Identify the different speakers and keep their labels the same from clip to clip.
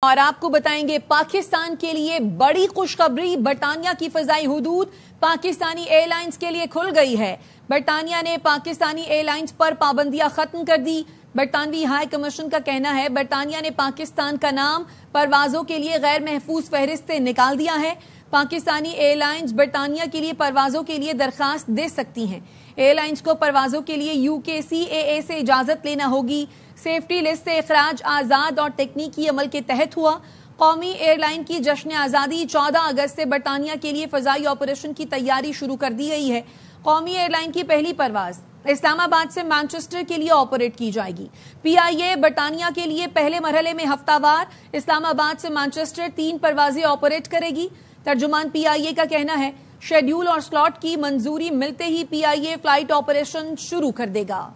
Speaker 1: اور آپ کو بتائیں گے پاکستان کے لیے بڑی خوشخبری، برطانیہ کی فضائی حدود پاکستانی ایئر لائنز کے لیے کھل گئی ہے۔ برطانیہ نے پاکستانی ایئر لائنز پر پابندیاں ختم کر دی۔ برطانوی ہائی کمیشن کا کہنا ہے برطانیہ نے پاکستان کا نام پروازوں کے لیے غیر محفوظ فہرست سے نکال دیا ہے۔ پاکستانی ایئر لائنز برطانیہ کے لیے پروازوں کے لیے درخواست دے سکتی ہیں۔ ایئر لائنز کو پروازوں کے لیے UKCAA سے اجازت لینا ہوگی۔ سیفٹی لسٹ سے اخراج آزاد اور تکنیکی عمل کے تحت ہوا۔ قومی ایئر لائن کی جشن آزادی 14 اگست سے برطانیہ کے لیے فضائی آپریشن کی تیاری شروع کر دی گئی ہے۔ قومی ایئر لائن کی پہلی پرواز اسلام آباد سے مانچسٹر کے لیے آپریٹ کی جائے گی۔ PIA برطانیہ کے لیے پہلے مرحلے میں ہفتہ وار اسلام آباد سے مانچسٹر 3 پروازیں آپریٹ کرے گی۔ ترجمان PIA کا کہنا ہے شیڈول اور سلاٹ کی منظوری ملتے ہی PIA فلائٹ آپریشن شروع کر دے گا۔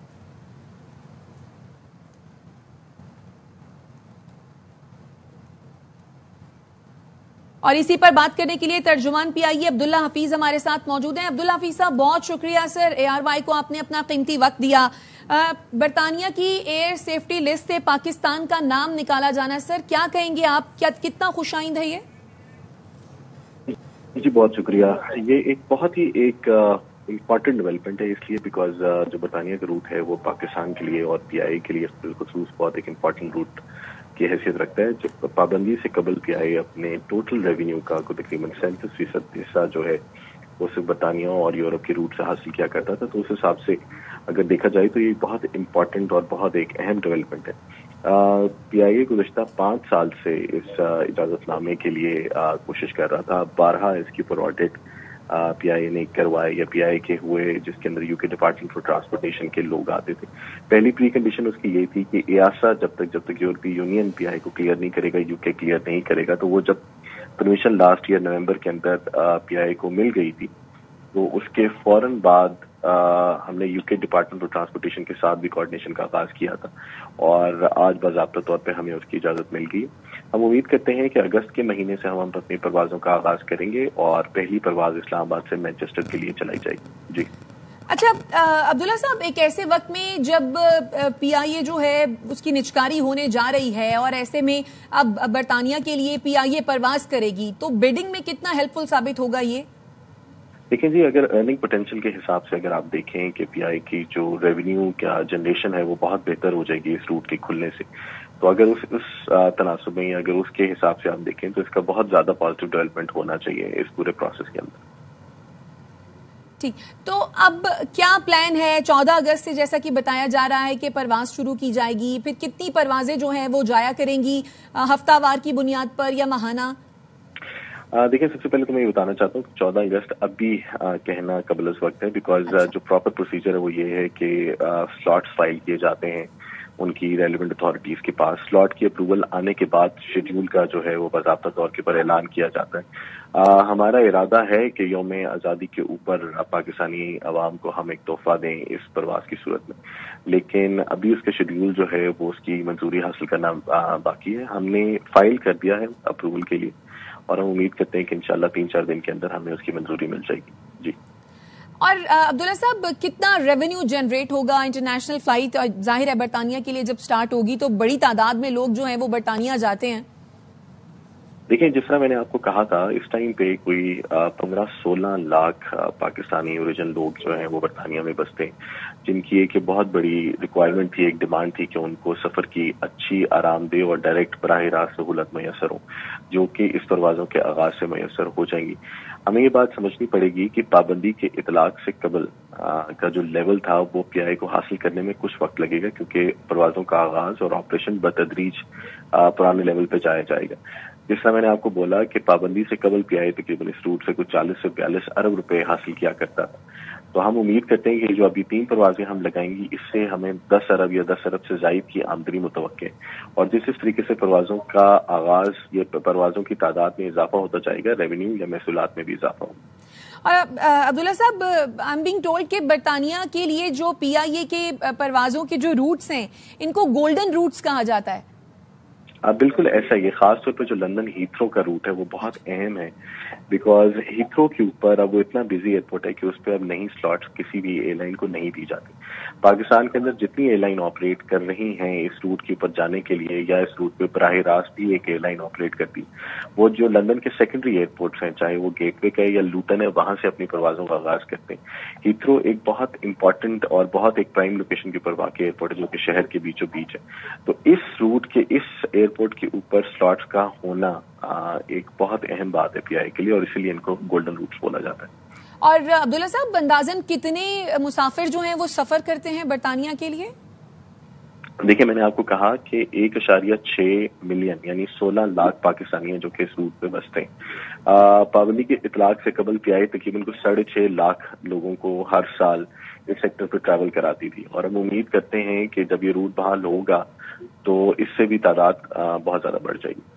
Speaker 1: اور اسی پر بات کرنے کے لیے ترجمان PIA عبداللہ حفیظ ہمارے ساتھ موجود ہیں۔ عبداللہ حفیظ صاحب، بہت شکریہ سر، ARY کو آپ نے اپنا قیمتی وقت دیا۔ برطانیہ کی ایئر سیفٹی لسٹ سے پاکستان کا نام نکالا جانا، سر کیا کہیں گے آپ؟ کتنا خوش آئند ہے یہ؟
Speaker 2: جی بہت شکریہ۔ یہ ایک بہت ہی امپورٹنٹ ڈیولپمنٹ ہے، اس لیے بیکاز جو برطانیہ کا روٹ ہے وہ پاکستان کے لیے اور PIA کے لیے بالخصوص بہت ایک امپورٹنٹ روٹ کی حیثیت رکھتا ہے۔ جب پابندی سے قبل PIA اپنے ٹوٹل ریونیو کا تقریباً 37% حصہ جو ہے وہ صرف برطانیہ اور یورپ کے روٹ سے حاصل کیا کرتا تھا، تو اس حساب سے اگر دیکھا جائے تو یہ بہت امپورٹنٹ اور بہت ایک اہم ڈیولپمنٹ ہے۔ PIA گزشتہ 5 سال سے اس اجازت نامے کے لیے کوشش کر رہا تھا۔ بارہا اس کے اوپر آڈٹ PIA نے کروائے یا PIA کے ہوئے، جس کے اندر UK ڈپارٹمنٹ فار ٹرانسپورٹیشن کے لوگ آتے تھے۔ پہلی پری کنڈیشن اس کی یہ تھی کہ EASA جب تک یورپی یونین PIA کو کلیئر نہیں کرے گا، UK کلیئر نہیں کرے گا، تو وہ جب پرمیشن لاسٹ ایئر نومبر کے اندر PIA کو مل گئی تھی تو اس کے فوراً بعد ہم نے UK ڈپارٹمنٹ فار ٹرانسپورٹیشن کے ساتھ بھی کوآرڈینیشن کا آغاز کیا تھا اور آج باضابطہ طور پہ ہمیں اس کی اجازت مل گئی۔ ہم امید کرتے ہیں کہ اگست کے مہینے سے ہم اپنی پروازوں کا آغاز کریں گے اور پہلی پرواز اسلام آباد سے مانچسٹر کے لیے چلائی جائے گی۔ جی
Speaker 1: اچھا عبداللہ صاحب، ایک ایسے وقت میں جب PIA جو ہے اس کی نچکاری ہونے جا رہی ہے اور ایسے میں اب برطانیہ کے لیے PIA پرواز کرے گی، تو بیڈنگ میں کتنا ہیلپ فل ثابت ہوگا یہ؟
Speaker 2: دیکھیں جی، اگر ارننگ پوٹینشیل کے حساب سے اگر آپ دیکھیں کہ PIA کی جو ریونیو کیا جنریشن ہے وہ بہت بہتر ہو جائے گی اس روٹ کے کھلنے سے، تو اگر اس تناسب میں اگر اس کے حساب سے آپ دیکھیں تو اس کا بہت زیادہ پازیٹیو ڈیولپمنٹ ہونا چاہیے اس پورے پروسیس کے اندر۔
Speaker 1: ٹھیک، تو اب کیا پلان ہے؟ 14 اگست سے جیسا کہ بتایا جا رہا ہے کہ پرواز شروع کی جائے گی، پھر کتنی پروازیں جو ہیں وہ جایا کریں گی، ہفتہ وار کی بنیاد پر یا ماہانہ؟
Speaker 2: دیکھیں، سب سے پہلے تو میں یہ بتانا چاہتا ہوں کہ 14 اگست اب بھی کہنا قبل از وقت ہے، بیکاز جو پراپر پروسیجر ہے وہ یہ ہے کہ سلاٹس فائل کیے جاتے ہیں ان کی ریلیونٹ اتھارٹیز کے پاس۔ سلاٹ کی اپروول آنے کے بعد شیڈول کا جو ہے وہ باضابطہ طور کے پر اعلان کیا جاتا ہے۔ ہمارا ارادہ ہے کہ یوم آزادی کے اوپر پاکستانی عوام کو ہم ایک تحفہ دیں اس پرواز کی صورت میں، لیکن ابھی اس کا شیڈول جو ہے وہ اس کی منظوری حاصل کرنا باقی ہے۔ ہم نے فائل کر دیا ہے اپروول کے لیے اور ہم امید کرتے ہیں کہ انشاءاللہ 3-4 دن کے اندر ہمیں اس کی منظوری مل جائے گی۔ جی،
Speaker 1: اور عبداللہ صاحب، کتنا ریونیو جنریٹ ہوگا انٹرنیشنل فلائٹ؟ ظاہر ہے برطانیہ کے لیے جب سٹارٹ ہوگی تو بڑی تعداد میں لوگ جو ہیں وہ برطانیہ جاتے ہیں۔
Speaker 2: دیکھیں، جس طرح میں نے آپ کو کہا تھا، اس ٹائم پہ کوئی 15-16 لاکھ پاکستانی اوریجن لوگ جو ہیں وہ برطانیہ میں بستے ہیں، جن کی ایک بہت بڑی ریکوائرمنٹ تھی، ایک ڈیمانڈ تھی کہ ان کو سفر کی اچھی، آرام دہ اور ڈائریکٹ براہ راست سہولت میسر ہو، جو کہ اس پروازوں کے آغاز سے میسر ہو جائیں گی۔ ہمیں یہ بات سمجھنی پڑے گی کہ پابندی کے اطلاق سے قبل کا جو لیول تھا وہ PIA کو حاصل کرنے میں کچھ وقت لگے گا، کیونکہ پروازوں کا آغاز اور آپریشن بتدریج پرانے لیول پہ جایا جائے گا۔ جس طرح میں نے آپ کو بولا کہ پابندی سے قبل PIA تقریباً اس روٹ سے کچھ 40 سے 42 ارب روپے حاصل کیا کرتا تھا، تو ہم امید کرتے ہیں کہ جو ابھی 3 پروازیں ہم لگائیں گی اس سے ہمیں 10 ارب یا 10 ارب سے زائد کی آمدنی متوقع ہے، اور جس طریقے سے پروازوں کا آغاز، یہ پروازوں کی تعداد میں اضافہ ہوتا جائے گا، ریونیو یا محصولات میں بھی اضافہ ہوگا۔
Speaker 1: اور عبداللہ صاحب، آئی ایم بینگ ٹولڈ کہ برطانیہ کے لیے جو PIA کے پروازوں کے جو روٹس ہیں ان کو گولڈن روٹس کہا جاتا ہے۔
Speaker 2: بالکل ایسا ہی ہے. خاص طور پہ جو لندن ہیتھرو کا روٹ ہے وہ بہت اہم ہے، بیکاز ہیتھرو کے اوپر اب وہ اتنا بزی ایئرپورٹ ہے کہ اس پہ اب نئی سلاٹس کسی بھی ایئر لائن کو نہیں دی جاتی. پاکستان کے اندر جتنی ایئر لائن آپریٹ کر رہی ہیں اس روٹ کے اوپر جانے کے لیے یا اس روٹ پہ براہ راست بھی ایک ایئر لائن آپریٹ کرتی، وہ جو لندن کے سیکنڈری ایئرپورٹس ہیں، چاہے وہ گیٹ وے کا ہے یا لوٹن ہے، وہاں سے اپنی پروازوں کا آغاز کرتے ہیں. ہیتھرو ایک بہت امپورٹنٹ اور بہت ایک پرائم لوکیشن کے اوپر واقع ایئرپورٹ ہے جو کہ شہر کے بیچوں بیچ ہے. تو اس روٹ کے اس ایئرپورٹ کے اوپر سلاٹس کا ہونا ایک بہت اہم بات ہے پی آئی کے لیے، اور اسی لیے ان کو گولڈن روٹس بولا جاتا ہے.
Speaker 1: اور عبداللہ صاحب، اندازاً کتنے مسافر جو ہیں وہ سفر کرتے ہیں برطانیہ کے لیے؟
Speaker 2: دیکھیں، میں نے آپ کو کہا کہ 1.6 ملین یعنی 16 لاکھ پاکستانی ہیں جو کہ اس روٹ پہ بستے ہیں. پابندی کے اطلاق سے قبل پی آئی تقریباً 6.5 لاکھ لوگوں کو ہر سال اس سیکٹر پہ ٹریول کراتی تھی، اور ہم امید کرتے ہیں کہ جب یہ روٹ بحال ہوگا تو اس سے بھی تعداد بہت زیادہ بڑھ جائے گی.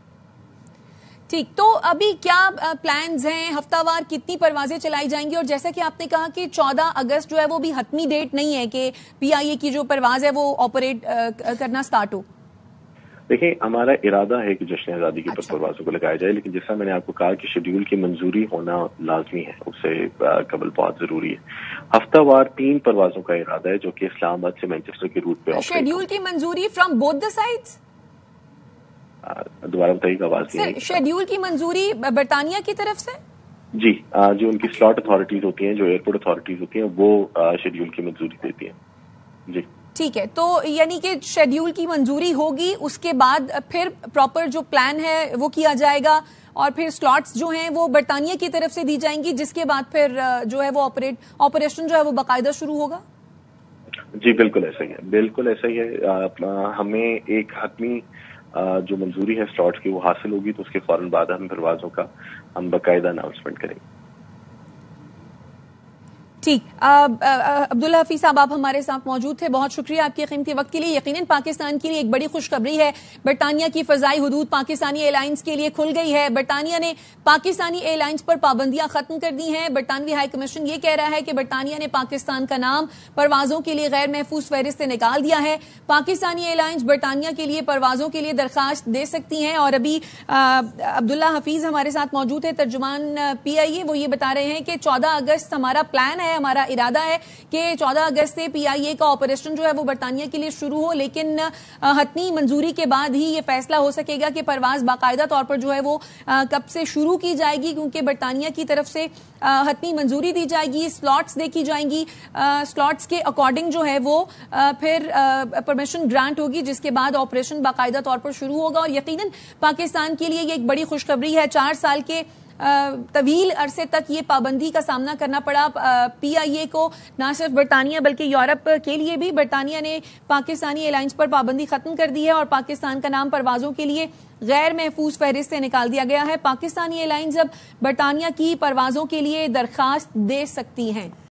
Speaker 1: ٹھیک، تو ابھی کیا پلانز ہیں؟ ہفتہ وار کتنی پروازیں چلائی جائیں گی؟ اور جیسا کہ آپ نے کہا کہ 14 اگست جو ہے وہ بھی حتمی ڈیٹ نہیں ہے کہ پی آئی اے کی جو پرواز ہے وہ آپریٹ کرنا سٹارٹ ہو.
Speaker 2: دیکھیں، ہمارا ارادہ ہے کہ جشن آزادی کے اوپر پروازوں کو لگایا جائے، لیکن جیسا میں نے آپ کو کہا کہ شیڈیول کی منظوری ہونا لازمی ہے، اس سے قبل بہت ضروری ہے. ہفتہ وار 3 پروازوں کا ارادہ ہے جو کہ اسلام آباد سے مینچسٹر کے روٹ پہ
Speaker 1: شیڈیول کی منظوری فرام بوتھ دا سائڈز؟
Speaker 2: دوبارہ بتائیے، آواز نہیں آئی.
Speaker 1: شیڈیول کی منظوری برطانیہ کی طرف سے؟
Speaker 2: جی، جو ان کی سلاٹ اتھارٹیز ہوتی ہیں، جو ایئرپورٹ اتھارٹیز ہوتی ہیں، وہ شیڈیول کی منظوری دیتی ہیں. جی
Speaker 1: ٹھیک ہے، تو یعنی کہ شیڈیول کی منظوری ہوگی، اس کے بعد پھر پراپر جو پلان ہے وہ کیا جائے گا، اور پھر سلاٹس جو ہیں وہ برطانیہ کی طرف سے دی جائیں گی، جس کے بعد پھر جو ہے وہ آپریشن جو ہے وہ باقاعدہ شروع ہوگا.
Speaker 2: جی بالکل ایسا ہی ہے، بالکل ایسا ہی ہے. ہمیں ایک حتمی جو منظوری ہے سلاٹس کی وہ حاصل ہوگی تو اس کے فوراً بعد ہم پروازوں کا ہم باقاعدہ اناؤنسمنٹ کریں گے.
Speaker 1: ٹھیک، عبداللہ حفیظ صاحب آپ ہمارے ساتھ موجود تھے، بہت شکریہ آپ کے قیمتی وقت کے لیے. یقیناً پاکستان کے لیے ایک بڑی خوشخبری ہے، برطانیہ کی فضائی حدود پاکستانی ایئر لائنز کے لیے کھل گئی ہے. برطانیہ نے پاکستانی ایئر لائنز پر پابندیاں ختم کر دی ہیں. برطانوی ہائی کمیشن یہ کہہ رہا ہے کہ برطانیہ نے پاکستان کا نام پروازوں کے لیے غیر محفوظ فہرست سے نکال دیا ہے. پاکستانی ایئر لائنز برطانیہ کے لیے پروازوں کے لیے درخواست دے سکتی ہیں. اور ابھی عبداللہ حفیظ ہمارے ساتھ موجود ہے، ترجمان پی آئی اے، وہ یہ بتا رہے ہیں کہ 14 اگست ہمارا پلان ہے، ہمارا ارادہ ہے کہ 14 اگست سے پی آئی اے کا آپریشن جو ہے وہ برطانیہ کے لیے شروع ہو، لیکن حتمی منظوری کے بعد ہی یہ فیصلہ ہو سکے گا کہ پرواز باقاعدہ طور پر جو ہے وہ کب سے شروع کی جائے گی، کیونکہ برطانیہ کی طرف سے حتمی منظوری دی جائے گی، سلاٹس دیکھی جائیں گی، سلاٹس کے اکارڈنگ جو ہے وہ پھر پرمیشن گرانٹ ہوگی، جس کے بعد آپریشن باقاعدہ طور پر شروع ہوگا. اور یقیناً پاکستان کے لیے یہ ایک بڑی خوشخبری ہے. 4 سال کے طویل عرصے تک یہ پابندی کا سامنا کرنا پڑا پی آئی اے کو، نہ صرف برطانیہ بلکہ یورپ کے لیے بھی. برطانیہ نے پاکستانی ایئر لائنز پر پابندی ختم کر دی ہے اور پاکستان کا نام پروازوں کے لیے غیر محفوظ فہرست سے نکال دیا گیا ہے. پاکستانی ایئر لائنز اب برطانیہ کی پروازوں کے لیے درخواست دے سکتی ہیں.